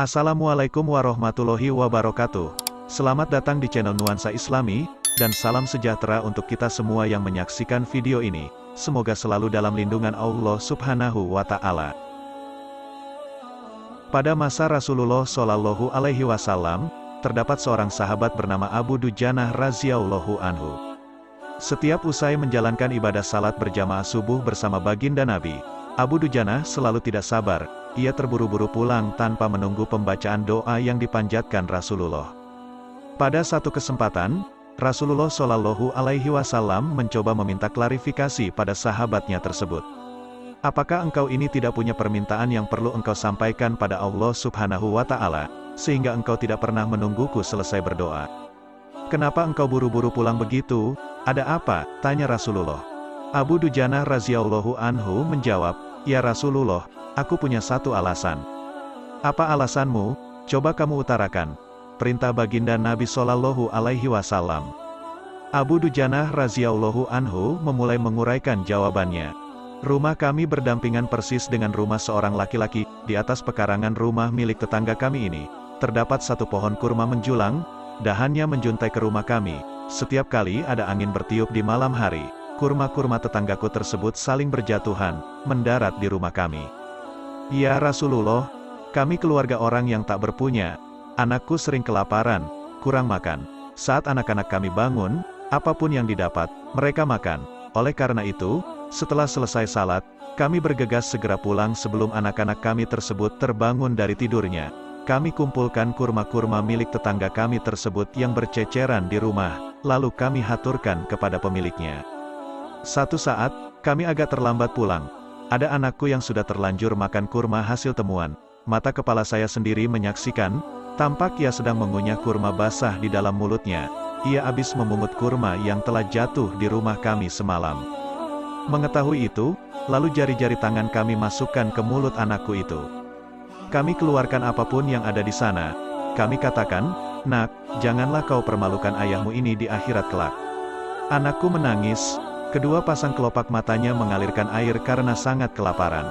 Assalamualaikum warahmatullahi wabarakatuh. Selamat datang di channel Nuansa Islami, dan salam sejahtera untuk kita semua yang menyaksikan video ini. Semoga selalu dalam lindungan Allah Subhanahu wa Ta'ala. Pada masa Rasulullah Shallallahu Alaihi Wasallam, terdapat seorang sahabat bernama Abu Dujanah radhiyallahu anhu. Setiap usai menjalankan ibadah salat berjamaah subuh bersama baginda Nabi, Abu Dujanah selalu tidak sabar. Ia terburu-buru pulang tanpa menunggu pembacaan doa yang dipanjatkan Rasulullah. Pada satu kesempatan, Rasulullah Shallallahu Alaihi Wasallam mencoba meminta klarifikasi pada sahabatnya tersebut. Apakah engkau ini tidak punya permintaan yang perlu engkau sampaikan pada Allah Subhanahu wa Ta'ala, sehingga engkau tidak pernah menungguku selesai berdoa? Kenapa engkau buru-buru pulang begitu? Ada apa? Tanya Rasulullah. Abu Dujanah radhiyallahu anhu menjawab, Ya Rasulullah, aku punya satu alasan. Apa alasanmu? Coba kamu utarakan. Perintah baginda Nabi Shallallahu Alaihi Wasallam. Abu Dujanah radhiyallahu anhu memulai menguraikan jawabannya. Rumah kami berdampingan persis dengan rumah seorang laki-laki. Di atas pekarangan rumah milik tetangga kami ini, terdapat satu pohon kurma menjulang, dahannya menjuntai ke rumah kami. Setiap kali ada angin bertiup di malam hari, kurma-kurma tetanggaku tersebut saling berjatuhan, mendarat di rumah kami. Ya Rasulullah, kami keluarga orang yang tak berpunya. Anakku sering kelaparan, kurang makan. Saat anak-anak kami bangun, apapun yang didapat, mereka makan. Oleh karena itu, setelah selesai salat, kami bergegas segera pulang sebelum anak-anak kami tersebut terbangun dari tidurnya. Kami kumpulkan kurma-kurma milik tetangga kami tersebut yang berceceran di rumah, lalu kami haturkan kepada pemiliknya. Satu saat, kami agak terlambat pulang. Ada anakku yang sudah terlanjur makan kurma hasil temuan. Mata kepala saya sendiri menyaksikan, tampak ia sedang mengunyah kurma basah di dalam mulutnya. Ia habis memungut kurma yang telah jatuh di rumah kami semalam. Mengetahui itu, lalu jari-jari tangan kami masukkan ke mulut anakku itu. Kami keluarkan apapun yang ada di sana. Kami katakan, Nak, janganlah kau permalukan ayahmu ini di akhirat kelak. Anakku menangis. Kedua pasang kelopak matanya mengalirkan air karena sangat kelaparan.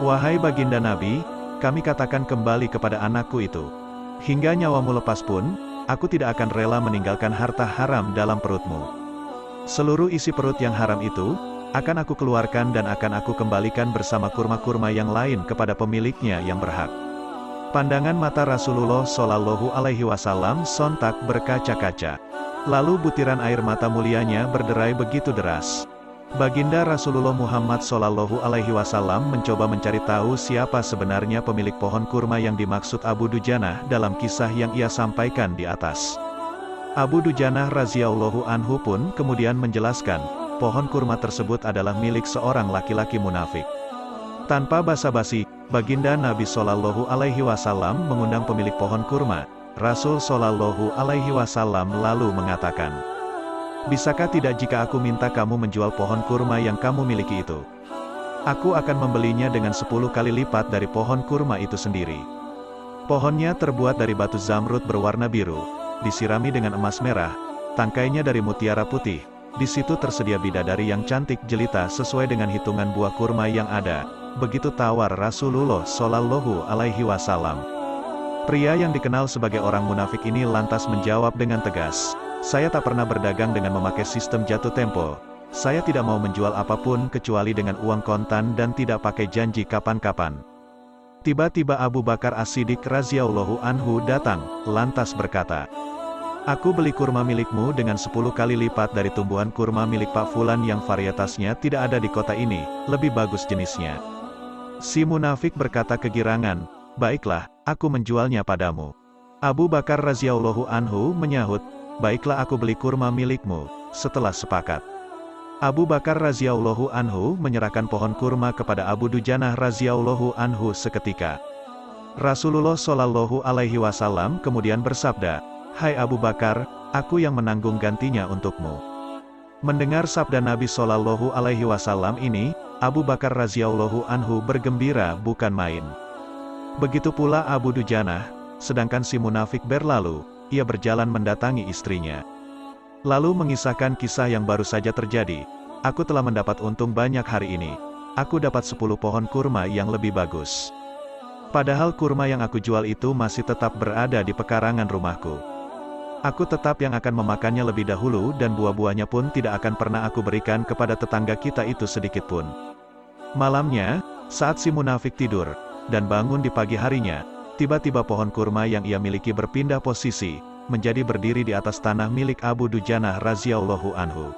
Wahai baginda Nabi, kami katakan kembali kepada anakku itu. Hingga nyawamu lepas pun, aku tidak akan rela meninggalkan harta haram dalam perutmu. Seluruh isi perut yang haram itu, akan aku keluarkan dan akan aku kembalikan bersama kurma-kurma yang lain kepada pemiliknya yang berhak. Pandangan mata Rasulullah Shallallahu Alaihi Wasallam sontak berkaca-kaca. Lalu butiran air mata mulianya berderai begitu deras. Baginda Rasulullah Muhammad Shallallahu Alaihi Wasallam mencoba mencari tahu siapa sebenarnya pemilik pohon kurma yang dimaksud Abu Dujanah dalam kisah yang ia sampaikan di atas. Abu Dujanah radhiyallahu anhu pun kemudian menjelaskan, pohon kurma tersebut adalah milik seorang laki-laki munafik. Tanpa basa-basi, baginda Nabi Shallallahu Alaihi Wasallam mengundang pemilik pohon kurma. Rasul Shallallahu Alaihi Wasallam lalu mengatakan, Bisakah tidak jika aku minta kamu menjual pohon kurma yang kamu miliki itu? Aku akan membelinya dengan 10 kali lipat dari pohon kurma itu sendiri. Pohonnya terbuat dari batu zamrud berwarna biru, disirami dengan emas merah, tangkainya dari mutiara putih. Di situ tersedia bidadari yang cantik jelita sesuai dengan hitungan buah kurma yang ada. Begitu tawar Rasulullah Shallallahu Alaihi Wasallam. Pria yang dikenal sebagai orang munafik ini lantas menjawab dengan tegas, Saya tak pernah berdagang dengan memakai sistem jatuh tempo. Saya tidak mau menjual apapun kecuali dengan uang kontan dan tidak pakai janji kapan-kapan. Tiba-tiba Abu Bakar As-Siddiq radhiyallahu anhu datang, lantas berkata, Aku beli kurma milikmu dengan 10 kali lipat dari tumbuhan kurma milik Pak Fulan yang varietasnya tidak ada di kota ini, lebih bagus jenisnya. Si munafik berkata kegirangan, Baiklah, aku menjualnya padamu. Abu Bakar radhiyallahu anhu menyahut, Baiklah aku beli kurma milikmu. Setelah sepakat, Abu Bakar radhiyallahu anhu menyerahkan pohon kurma kepada Abu Dujanah radhiyallahu anhu seketika. Rasulullah Shallallahu Alaihi Wasallam kemudian bersabda, Hai Abu Bakar, aku yang menanggung gantinya untukmu. Mendengar sabda Nabi Shallallahu Alaihi Wasallam ini, Abu Bakar radhiyallahu anhu bergembira bukan main. Begitu pula Abu Dujanah, sedangkan si munafik berlalu, ia berjalan mendatangi istrinya. Lalu mengisahkan kisah yang baru saja terjadi, Aku telah mendapat untung banyak hari ini. Aku dapat 10 pohon kurma yang lebih bagus. Padahal kurma yang aku jual itu masih tetap berada di pekarangan rumahku. Aku tetap yang akan memakannya lebih dahulu dan buah-buahnya pun tidak akan pernah aku berikan kepada tetangga kita itu sedikitpun. Malamnya, saat si munafik tidur, dan bangun di pagi harinya, tiba-tiba pohon kurma yang ia miliki berpindah posisi, menjadi berdiri di atas tanah milik Abu Dujanah radhiyallahu anhu.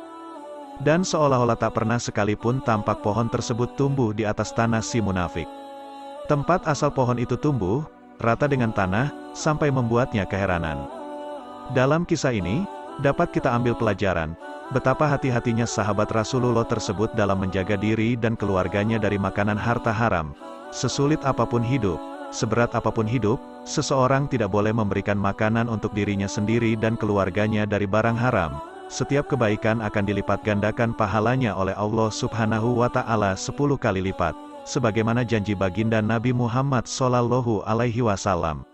Dan seolah-olah tak pernah sekalipun tampak pohon tersebut tumbuh di atas tanah si munafik. Tempat asal pohon itu tumbuh, rata dengan tanah, sampai membuatnya keheranan. Dalam kisah ini, dapat kita ambil pelajaran, betapa hati-hatinya sahabat Rasulullah tersebut dalam menjaga diri dan keluarganya dari makanan harta haram. Sesulit apapun hidup, seberat apapun hidup, seseorang tidak boleh memberikan makanan untuk dirinya sendiri dan keluarganya dari barang haram. Setiap kebaikan akan dilipat gandakan pahalanya oleh Allah Subhanahu wa Ta'ala 10 kali lipat, sebagaimana janji baginda Nabi Muhammad SAW.